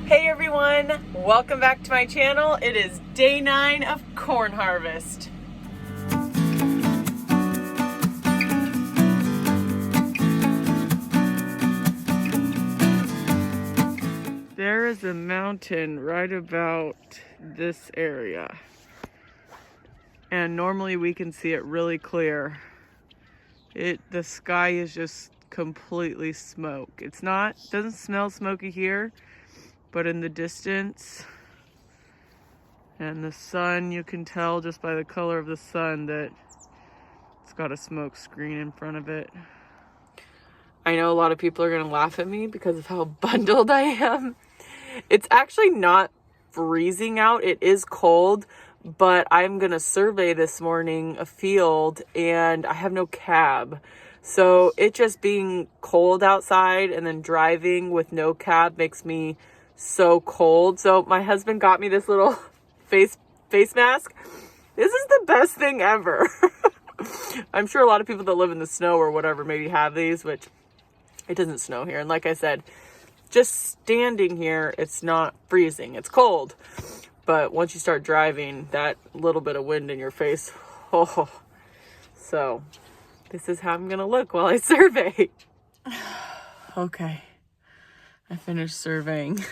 Hey everyone, welcome back to my channel. It is day 9 of corn harvest. There is a mountain right about this area. And normally we can see it really clear. The sky is just completely smoke. Doesn't smell smoky here, but in the distance, and the sun, you can tell just by the color of the sun that it's got a smoke screen in front of it. I know a lot of people are gonna laugh at me because of how bundled I am. It's actually not freezing out, it is cold, but I'm gonna survey this morning a field and I have no cab. So it just being cold outside and then driving with no cab makes me so cold. So my husband got me this little face mask. This is the best thing ever. I'm sure a lot of people that live in the snow or whatever maybe have these, which it doesn't snow here. And like I said, just standing here, it's not freezing. It's cold. But once you start driving, that little bit of wind in your face, oh. So this is how I'm gonna look while I survey. Okay, I finished surveying.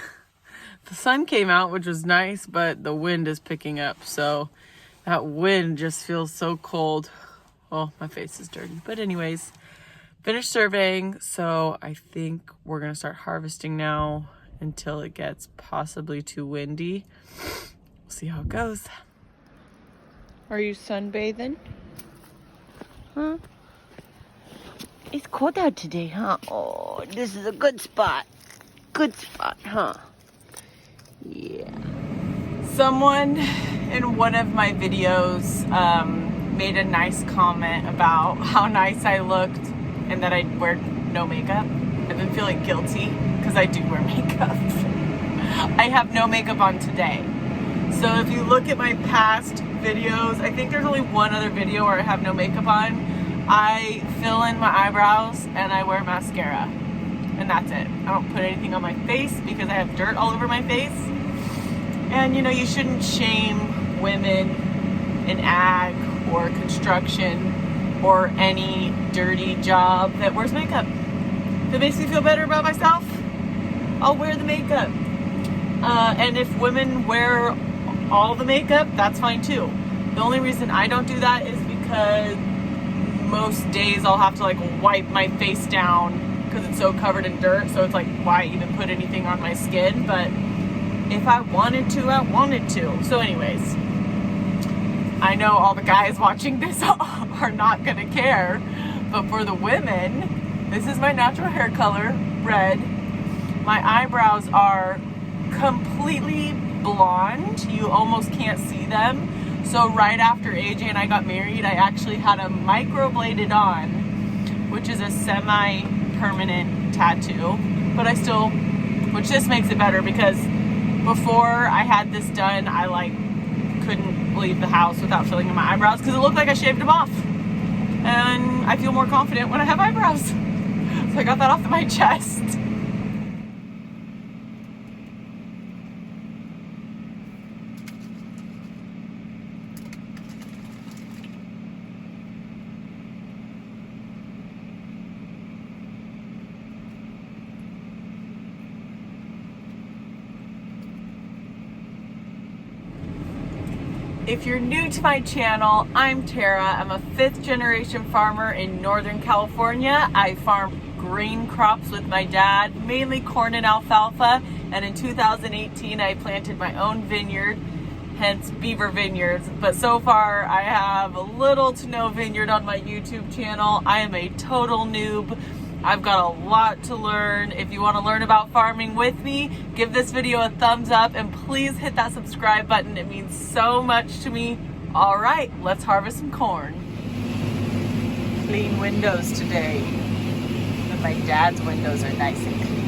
The sun came out, which was nice, but the wind is picking up. So that wind just feels so cold. Oh, my face is dirty. But anyways, finished surveying. So I think we're gonna start harvesting now until it gets possibly too windy. We'll see how it goes. Are you sunbathing? Huh? It's cold out today, huh? Oh, this is a good spot. Good spot, huh? Yeah. Someone in one of my videos made a nice comment about how nice I looked and that I wear no makeup. I've been feeling guilty because I do wear makeup. I have no makeup on today. So if you look at my past videos, I think there's only one other video where I have no makeup on. I fill in my eyebrows and I wear mascara. And that's it. I don't put anything on my face because I have dirt all over my face. And you know, you shouldn't shame women in ag or construction or any dirty job that wears makeup. If it makes me feel better about myself, I'll wear the makeup. And if women wear all the makeup, that's fine too. The only reason I don't do that is because most days I'll have to like wipe my face down because it's so covered in dirt. So it's like, why even put anything on my skin? But if I wanted to, I wanted to. So anyways, I know all the guys watching this are not gonna care, but for the women, this is my natural hair color, red. My eyebrows are completely blonde. You almost can't see them. So right after AJ and I got married, I actually had a microbladed on, which is a semi-permanent tattoo, but which just makes it better because before I had this done, I couldn't leave the house without filling in my eyebrows because it looked like I shaved them off. And I feel more confident when I have eyebrows. So I got that off my chest. If you're new to my channel, I'm Tara. I'm a 5th generation farmer in Northern California. I farm grain crops with my dad, mainly corn and alfalfa. And in 2018, I planted my own vineyard, hence Beaver Vineyards. But so far, I have little to no vineyard on my YouTube channel. I am a total noob. I've got a lot to learn. If you want to learn about farming with me, give this video a thumbs up and please hit that subscribe button. It means so much to me. All right, let's harvest some corn. Clean windows today. And my dad's windows are nice and clean.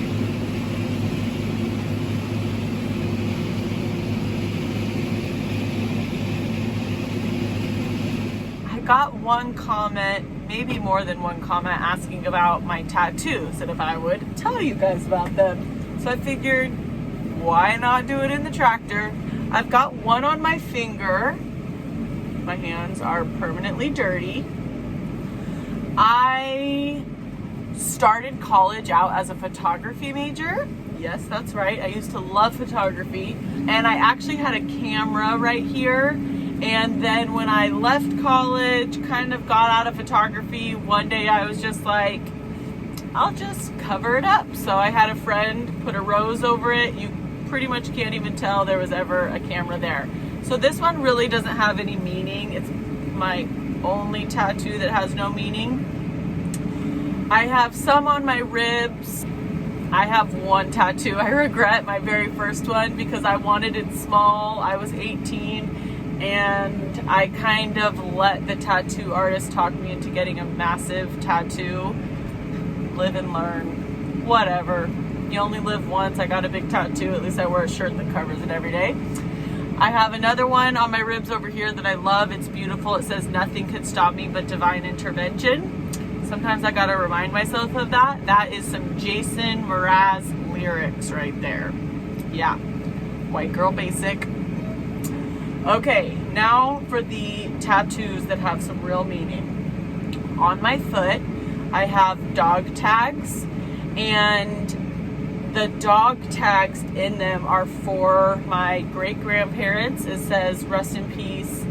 I got one comment, maybe more than one comment, asking about my tattoos and if I would tell you guys about them. So I figured, why not do it in the tractor? I've got one on my finger. My hands are permanently dirty. I started college out as a photography major. Yes, that's right. I used to love photography, and I actually had a camera right here. And then when I left college, kind of got out of photography, one day I was just like, I'll just cover it up. So I had a friend put a rose over it. You pretty much can't even tell there was ever a camera there. So this one really doesn't have any meaning. It's my only tattoo that has no meaning. I have some on my ribs. I have one tattoo I regret, my very first one, because I wanted it small. I was 18 and I kind of let the tattoo artist talk me into getting a massive tattoo. Live and learn. Whatever. You only live once. I got a big tattoo. At least I wear a shirt that covers it every day. I have another one on my ribs over here that I love. It's beautiful. It says, "Nothing could stop me but divine intervention." Sometimes I gotta remind myself of that. That is some Jason Mraz lyrics right there. Yeah, white girl basic. Okay, now for the tattoos that have some real meaning. On my foot, I have dog tags, and the dog tags in them are for my great-grandparents. It says, "Rest in peace,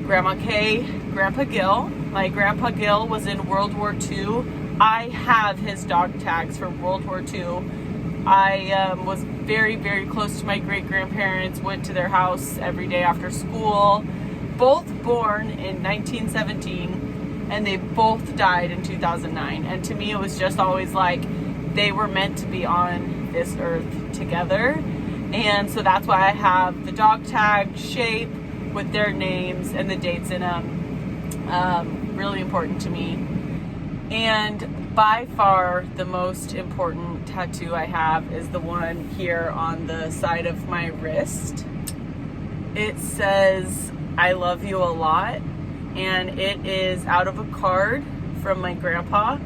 Grandma Kay, Grandpa Gil." My Grandpa Gil was in World War II. I have his dog tags from World War II. I was very, very close to my great-grandparents, went to their house every day after school. Both born in 1917, and they both died in 2009. And to me, it was just always like they were meant to be on this earth together. And so that's why I have the dog tag shape with their names and the dates in them. Really important to me. And by far the most important tattoo I have is the one here on the side of my wrist. It says, "I love you a lot," and it is out of a card from my grandpa.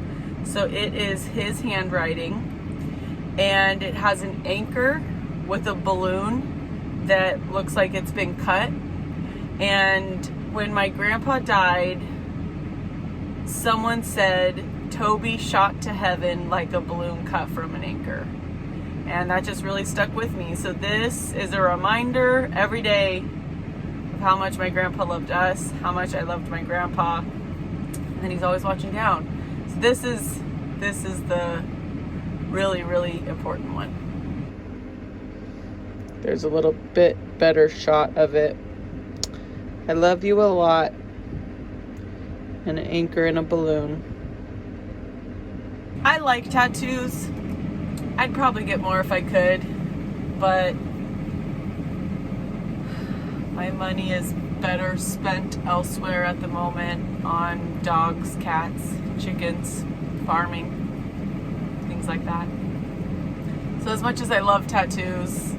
So it is his handwriting, and it has an anchor with a balloon that looks like it's been cut. And when my grandpa died, someone said, "Toby shot to heaven like a balloon cut from an anchor." And that just really stuck with me. So this is a reminder every day of how much my grandpa loved us, how much I loved my grandpa, and he's always watching down. So this is the really, really important one. There's a little bit better shot of it. "I love you a lot," and an anchor and a balloon. I like tattoos. I'd probably get more if I could, but my money is better spent elsewhere at the moment on dogs, cats, chickens, farming, things like that. So as much as I love tattoos,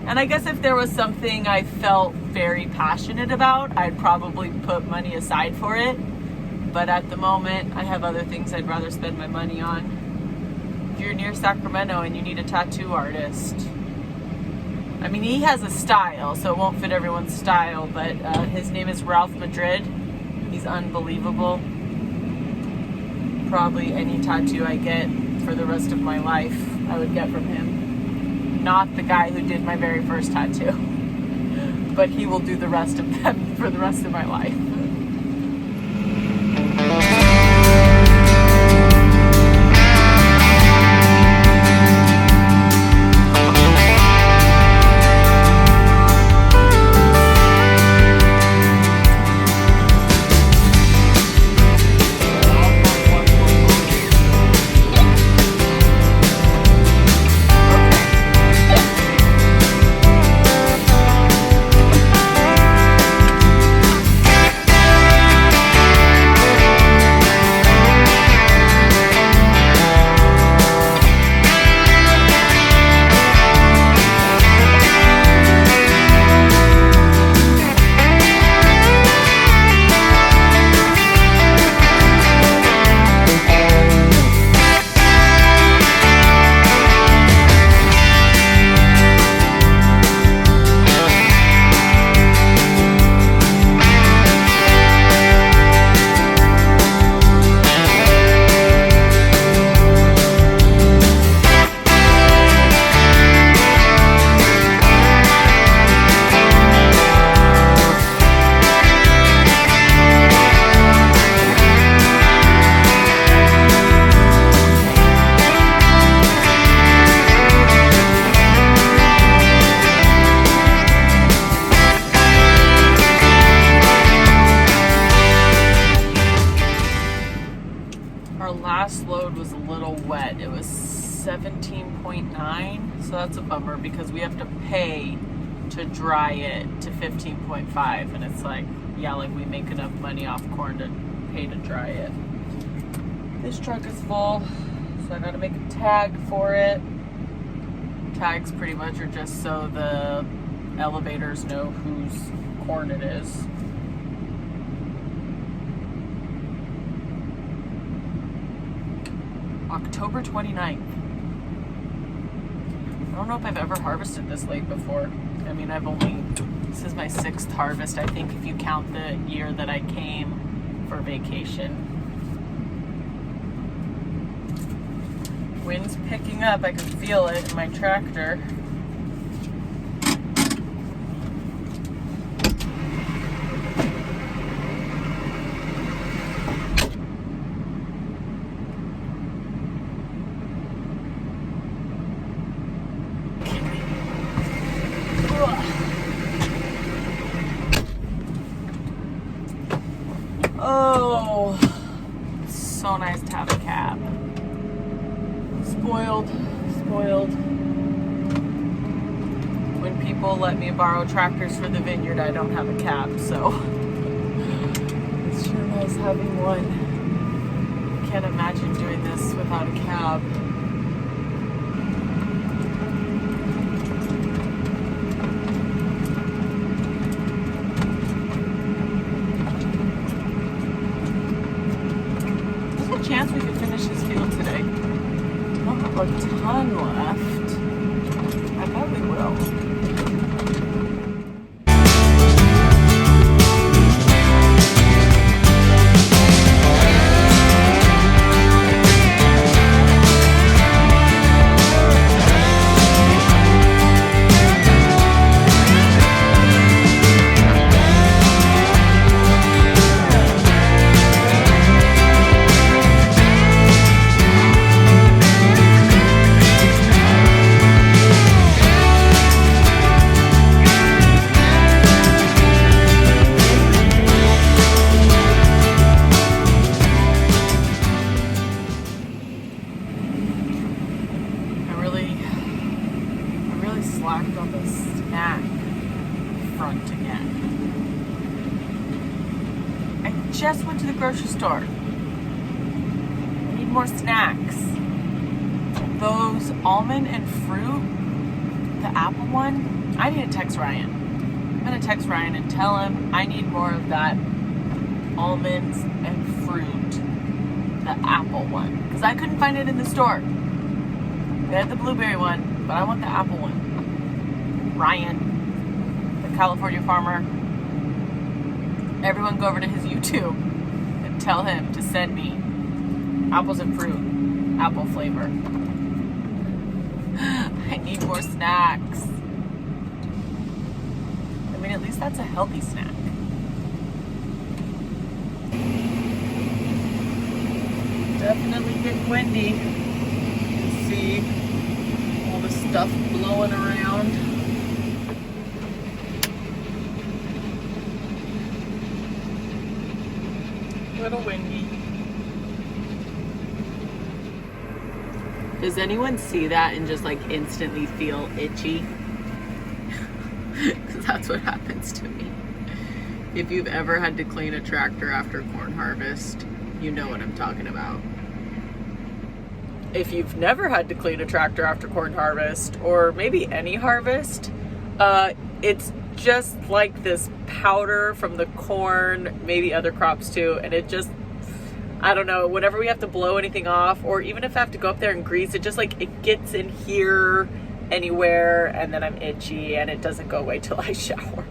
and I guess if there was something I felt very passionate about, I'd probably put money aside for it. But at the moment, I have other things I'd rather spend my money on. If you're near Sacramento and you need a tattoo artist, I mean, he has a style, so it won't fit everyone's style, but his name is Ralph Madrid. He's unbelievable. Probably any tattoo I get for the rest of my life, I would get from him. Not the guy who did my very first tattoo, but he will do the rest of them for the rest of my life. So that's a bummer because we have to pay to dry it to 15.5, and it's like, yeah, like we make enough money off corn to pay to dry it. This truck is full, so I gotta make a tag for it. Tags pretty much are just so the elevators know whose corn it is. October 29th. I don't know if I've ever harvested this late before. I mean, this is my 6th harvest, I think, if you count the year that I came for vacation. Wind's picking up, I can feel it in my tractor. Oh, so nice to have a cab. Spoiled. When people let me borrow tractors for the vineyard, I don't have a cab, so it's sure nice having one. Can't imagine doing this without a cab. Chance we could finish this field today. Don't have a ton left. I bet we will. Slacked on the snack front again. I just went to the grocery store. I need more snacks. Those almond and fruit, the apple one, I need to text Ryan. I'm gonna text Ryan and tell him I need more of that almonds and fruit, the apple one, because I couldn't find it in the store. They had the blueberry one, but I want the apple one. Ryan, the California farmer, everyone go over to his YouTube and tell him to send me apples and fruit, apple flavor. I need more snacks. I mean, at least that's a healthy snack. Definitely getting windy. You see all the stuff blowing around. A little windy. Does anyone see that and just like instantly feel itchy? Because that's what happens to me. If you've ever had to clean a tractor after corn harvest, you know what I'm talking about. If you've never had to clean a tractor after corn harvest, or maybe any harvest, it's just like this powder from the corn, maybe other crops too, and it just, I don't know, whenever we have to blow anything off, or even if I have to go up there and grease, it just like, it gets in here anywhere, and then I'm itchy, and it doesn't go away till I shower.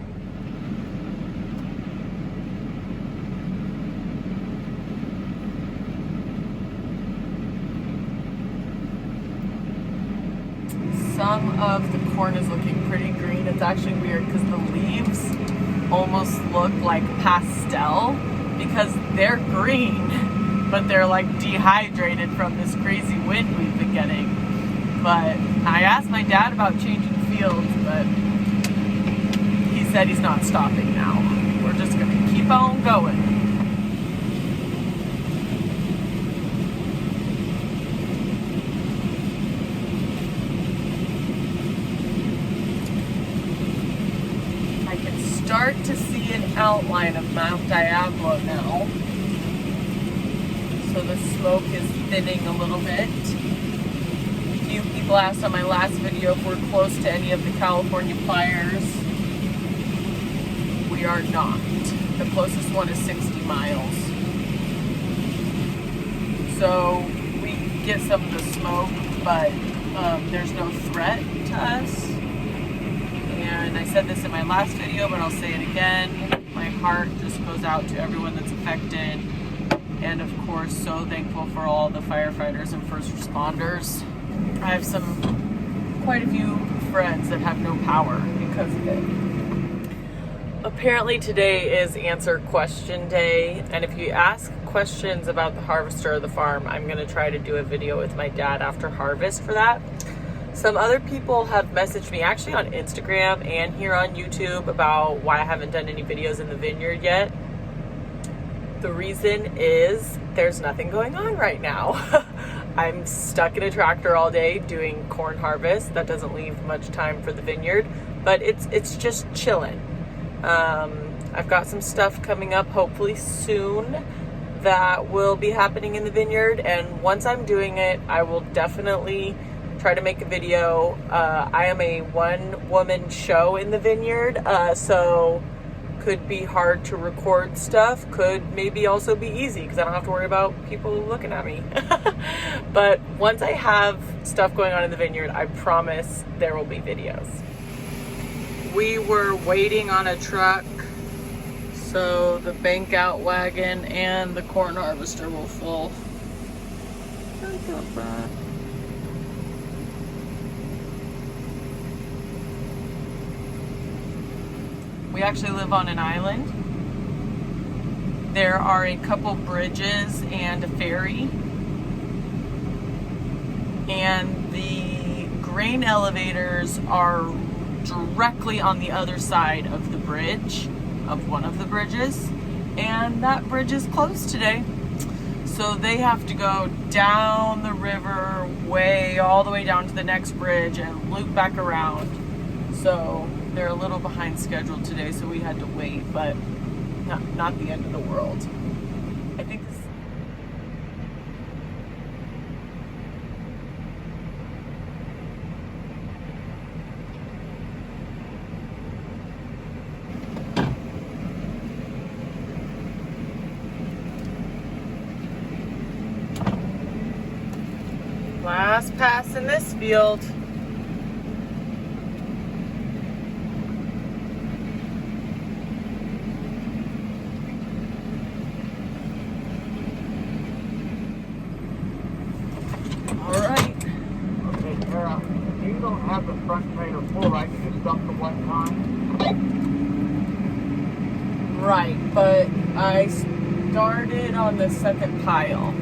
Some of the corn is looking pretty green. It's actually weird because the leaves almost look like pastel because they're green, but they're like dehydrated from this crazy wind we've been getting. But I asked my dad about changing fields, but he said he's not stopping now. We're just gonna keep on going. outline of Mount Diablo now. So the smoke is thinning a little bit. A few people asked on my last video if we're close to any of the California fires. We are not. The closest one is 60 miles. So we get some of the smoke, but there's no threat to us. And I said this in my last video, but I'll say it again. My heart just goes out to everyone that's affected. And of course, so thankful for all the firefighters and first responders. I have quite a few friends that have no power because of it. Apparently today is answer question day. And if you ask questions about the harvester or the farm, I'm gonna try to do a video with my dad after harvest for that. Some other people have messaged me actually on Instagram and here on YouTube about why I haven't done any videos in the vineyard yet. The reason is there's nothing going on right now. I'm stuck in a tractor all day doing corn harvest. That doesn't leave much time for the vineyard, but it's just chilling. I've got some stuff coming up hopefully soon that will be happening in the vineyard, and once I'm doing it, I will definitely try to make a video. I am a one-woman show in the vineyard, so could be hard to record stuff, could maybe also be easy because I don't have to worry about people looking at me. But once I have stuff going on in the vineyard, I promise there will be videos. We were waiting on a truck, so the bank out wagon and the corn harvester were full. We actually live on an island. There are a couple bridges and a ferry. And the grain elevators are directly on the other side of the bridge, of one of the bridges. And that bridge is closed today. So they have to go down the river all the way down to the next bridge and loop back around. So they're a little behind schedule today, so we had to wait, but not the end of the world. I think this. Last pass in this field. Have the front trailer full, right? You just dump the one time. Right, but I started on the second pile.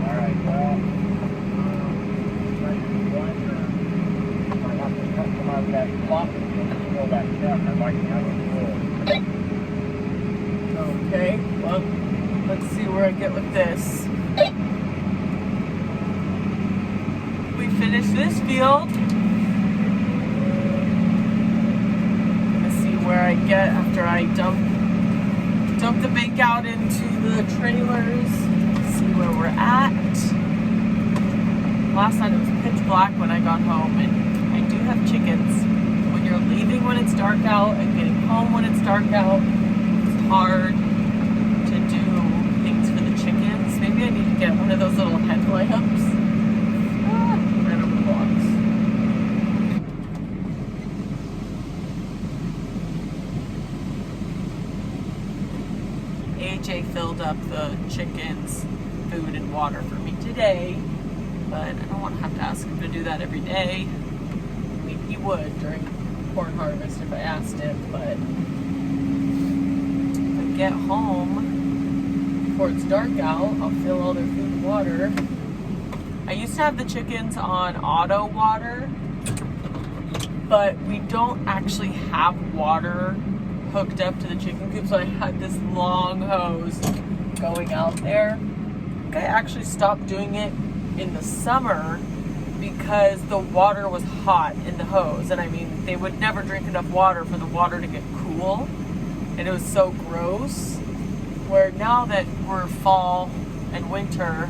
Alright, well, I have to cut some out of that block and fill that down. I'd like to have it full. Okay, well, let's see where I get with this. Finish this field. Let's see where I get after I dump the bank out into the trailers. See where we're at. Last night it was pitch black when I got home, and I do have chickens. When you're leaving when it's dark out and getting home when it's dark out, it's hard to do things for the chickens. Maybe I need to get one of those little headlamps. AJ filled up the chickens' food and water for me today, but I don't want to have to ask him to do that every day. I mean, he would during corn harvest if I asked him, but if I get home before it's dark out, I'll fill all their food and water. I used to have the chickens on auto water, but we don't actually have water hooked up to the chicken coop, so I had this long hose going out there. I actually stopped doing it in the summer because the water was hot in the hose. And I mean, they would never drink enough water for the water to get cool. And it was so gross. Where now that we're fall and winter,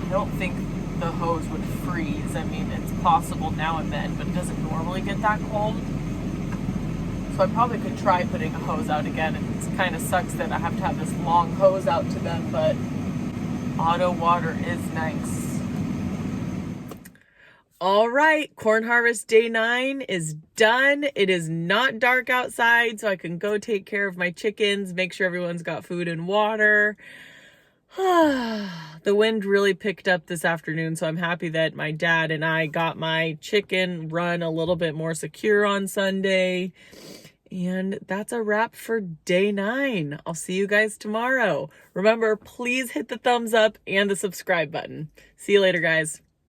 I don't think the hose would freeze. I mean, it's possible now and then, but it doesn't normally get that cold. So I probably could try putting a hose out again. It kind of sucks that I have to have this long hose out to them, but auto water is nice. All right, corn harvest day 9 is done. It is not dark outside, so I can go take care of my chickens, make sure everyone's got food and water. The wind really picked up this afternoon, so I'm happy that my dad and I got my chicken run a little bit more secure on Sunday. And that's a wrap for day 9. I'll see you guys tomorrow. Remember, please hit the thumbs up and the subscribe button. See you later, guys.